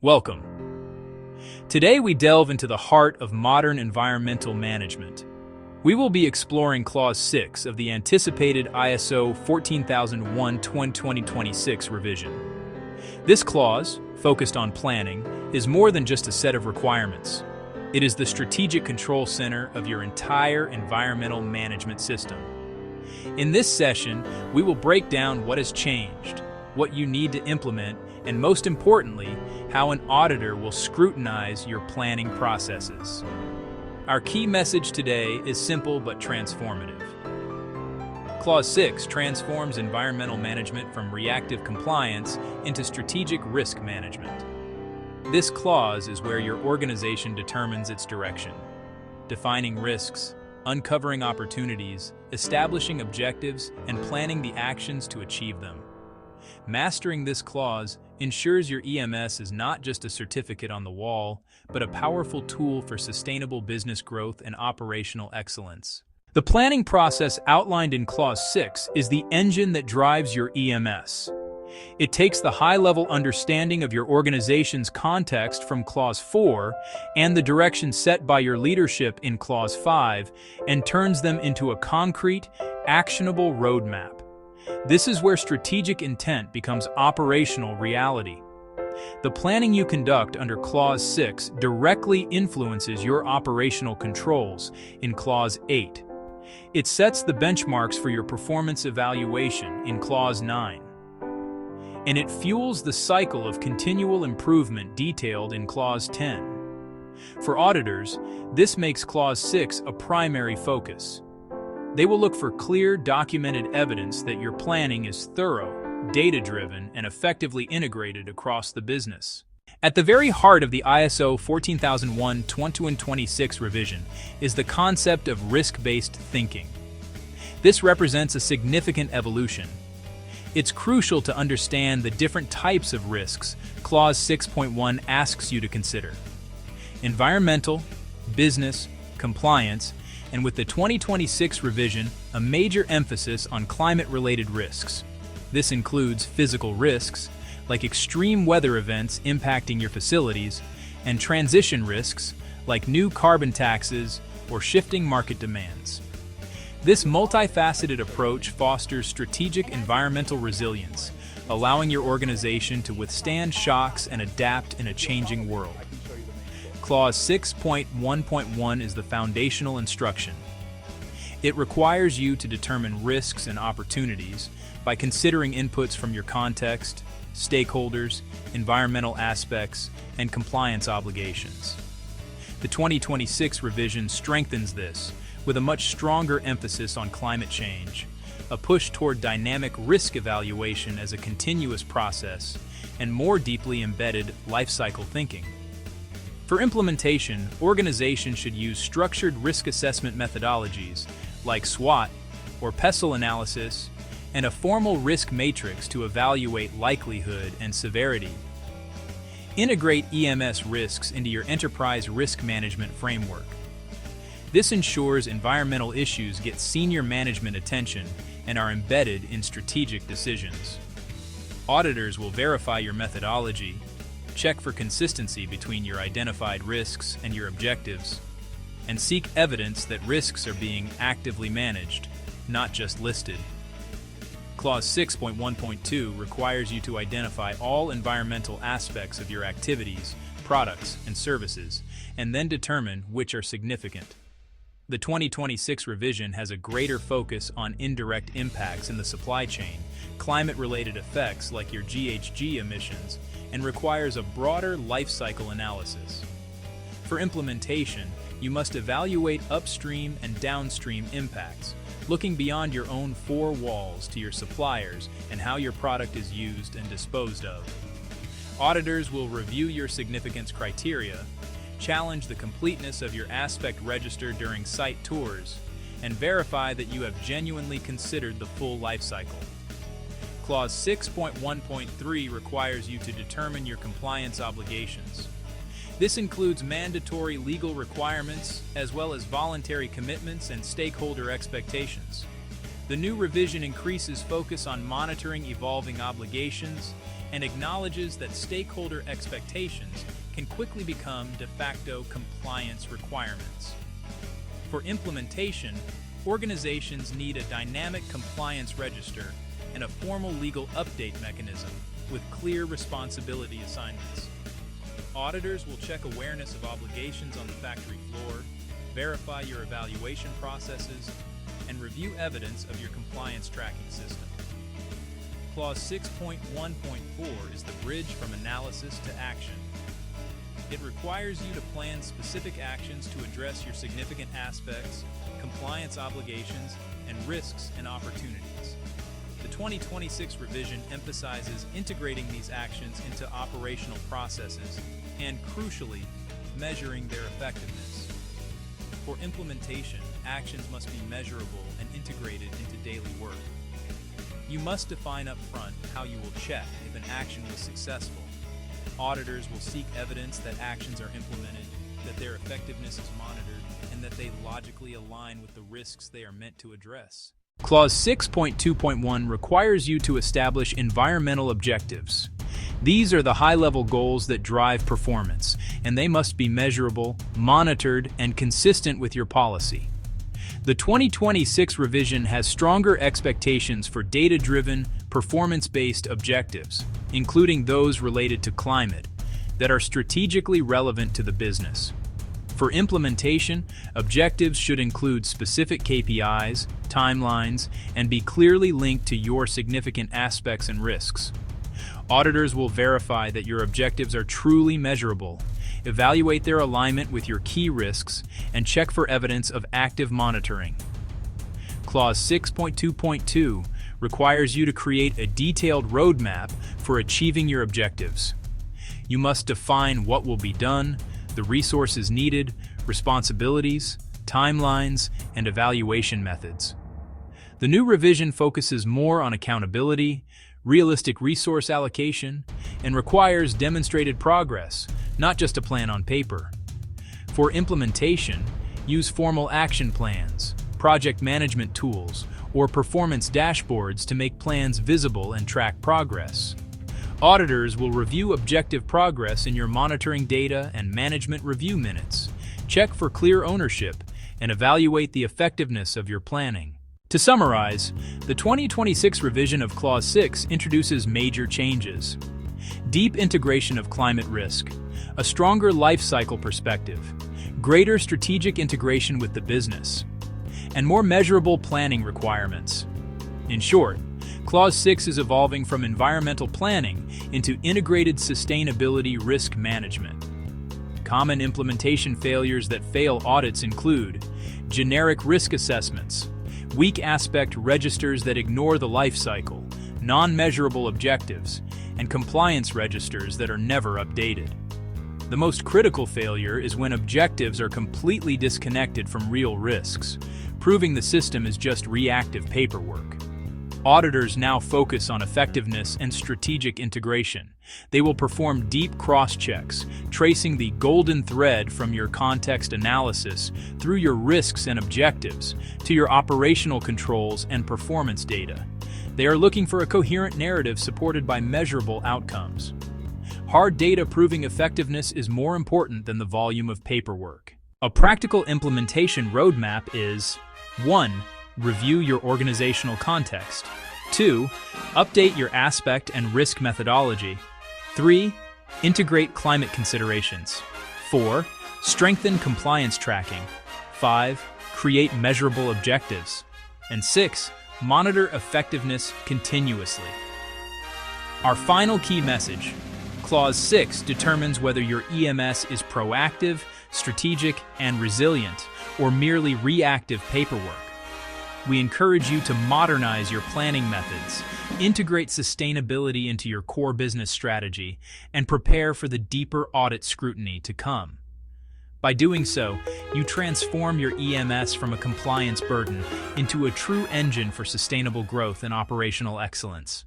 Welcome. Today we delve into the heart of modern environmental management. We will be exploring Clause 6 of the anticipated ISO 14001:2026 revision. This clause, focused on planning, is more than just a set of requirements. It is the strategic control center of your entire environmental management system. In this session, we will break down what has changed, what you need to implement, and most importantly, how an auditor will scrutinize your planning processes. Our key message today is simple but transformative. Clause 6 transforms environmental management from reactive compliance into strategic risk management. This clause is where your organization determines its direction, defining risks, uncovering opportunities, establishing objectives, and planning the actions to achieve them. Mastering this clause ensures your EMS is not just a certificate on the wall, but a powerful tool for sustainable business growth and operational excellence. The planning process outlined in Clause 6 is the engine that drives your EMS. It takes the high-level understanding of your organization's context from Clause 4 and the direction set by your leadership in Clause 5 and turns them into a concrete, actionable roadmap. This is where strategic intent becomes operational reality. The planning you conduct under Clause 6 directly influences your operational controls in Clause 8. It sets the benchmarks for your performance evaluation in Clause 9. And it fuels the cycle of continual improvement detailed in Clause 10. For auditors, this makes Clause 6 a primary focus. They will look for clear, documented evidence that your planning is thorough, data-driven, and effectively integrated across the business. At the very heart of the ISO 14001:2026 revision is the concept of risk-based thinking. This represents a significant evolution. It's crucial to understand the different types of risks Clause 6.1 asks you to consider: environmental, business, compliance, and with the 2026 revision, a major emphasis on climate-related risks. This includes physical risks, like extreme weather events impacting your facilities, and transition risks, like new carbon taxes or shifting market demands. This multifaceted approach fosters strategic environmental resilience, allowing your organization to withstand shocks and adapt in a changing world. Clause 6.1.1 is the foundational instruction. It requires you to determine risks and opportunities by considering inputs from your context, stakeholders, environmental aspects, and compliance obligations. The 2026 revision strengthens this with a much stronger emphasis on climate change, a push toward dynamic risk evaluation as a continuous process, and more deeply embedded lifecycle thinking. For implementation, organizations should use structured risk assessment methodologies like SWOT or PESTLE analysis and a formal risk matrix to evaluate likelihood and severity. Integrate EMS risks into your enterprise risk management framework. This ensures environmental issues get senior management attention and are embedded in strategic decisions. Auditors will verify your methodology, check for consistency between your identified risks and your objectives, and seek evidence that risks are being actively managed, not just listed. Clause 6.1.2 requires you to identify all environmental aspects of your activities, products, and services, and then determine which are significant. The 2026 revision has a greater focus on indirect impacts in the supply chain, climate-related effects like your GHG emissions, and requires a broader lifecycle analysis. For implementation, you must evaluate upstream and downstream impacts, looking beyond your own four walls to your suppliers and how your product is used and disposed of. Auditors will review your significance criteria, challenge the completeness of your aspect register during site tours, and verify that you have genuinely considered the full life cycle. Clause 6.1.3 requires you to determine your compliance obligations. This includes mandatory legal requirements as well as voluntary commitments and stakeholder expectations. The new revision increases focus on monitoring evolving obligations and acknowledges that stakeholder expectations can quickly become de facto compliance requirements. For implementation, organizations need a dynamic compliance register and a formal legal update mechanism with clear responsibility assignments. Auditors will check awareness of obligations on the factory floor, verify your evaluation processes, and review evidence of your compliance tracking system. Clause 6.1.4 is the bridge from analysis to action. It requires you to plan specific actions to address your significant aspects, compliance obligations, and risks and opportunities. The 2026 revision emphasizes integrating these actions into operational processes and, crucially, measuring their effectiveness. For implementation, actions must be measurable and integrated into daily work. You must define up front how you will check if an action was successful. Auditors will seek evidence that actions are implemented, that their effectiveness is monitored, and that they logically align with the risks they are meant to address. Clause 6.2.1 requires you to establish environmental objectives. These are the high-level goals that drive performance, and they must be measurable, monitored, and consistent with your policy. The 2026 revision has stronger expectations for data-driven, performance-based objectives, including those related to climate, that are strategically relevant to the business. For implementation, objectives should include specific KPIs, timelines, and be clearly linked to your significant aspects and risks. Auditors will verify that your objectives are truly measurable, evaluate their alignment with your key risks, and check for evidence of active monitoring. Clause 6.2.2 requires you to create a detailed roadmap for achieving your objectives. You must define what will be done, the resources needed, responsibilities, timelines, and evaluation methods. The new revision focuses more on accountability, realistic resource allocation, and requires demonstrated progress, not just a plan on paper. For implementation, use formal action plans, project management tools, or performance dashboards to make plans visible and track progress. Auditors will review objective progress in your monitoring data and management review minutes, check for clear ownership, and evaluate the effectiveness of your planning. To summarize, the 2026 revision of Clause 6 introduces major changes. Deep integration of climate risk, a stronger life cycle perspective, greater strategic integration with the business, and more measurable planning requirements. In short, Clause 6 is evolving from environmental planning into integrated sustainability risk management. Common implementation failures that fail audits include generic risk assessments, weak aspect registers that ignore the life cycle, non-measurable objectives, and compliance registers that are never updated. The most critical failure is when objectives are completely disconnected from real risks, proving the system is just reactive paperwork. Auditors now focus on effectiveness and strategic integration. They will perform deep cross-checks, tracing the golden thread from your context analysis through your risks and objectives to your operational controls and performance data. They are looking for a coherent narrative supported by measurable outcomes. Hard data proving effectiveness is more important than the volume of paperwork. A practical implementation roadmap is 1. Review your organizational context. 2. Update your aspect and risk methodology. 3. Integrate climate considerations. 4. Strengthen compliance tracking. 5. Create measurable objectives. And 6. Monitor effectiveness continuously. Our final key message. Clause 6 determines whether your EMS is proactive, strategic, and resilient, or merely reactive paperwork. We encourage you to modernize your planning methods, integrate sustainability into your core business strategy, and prepare for the deeper audit scrutiny to come. By doing so, you transform your EMS from a compliance burden into a true engine for sustainable growth and operational excellence.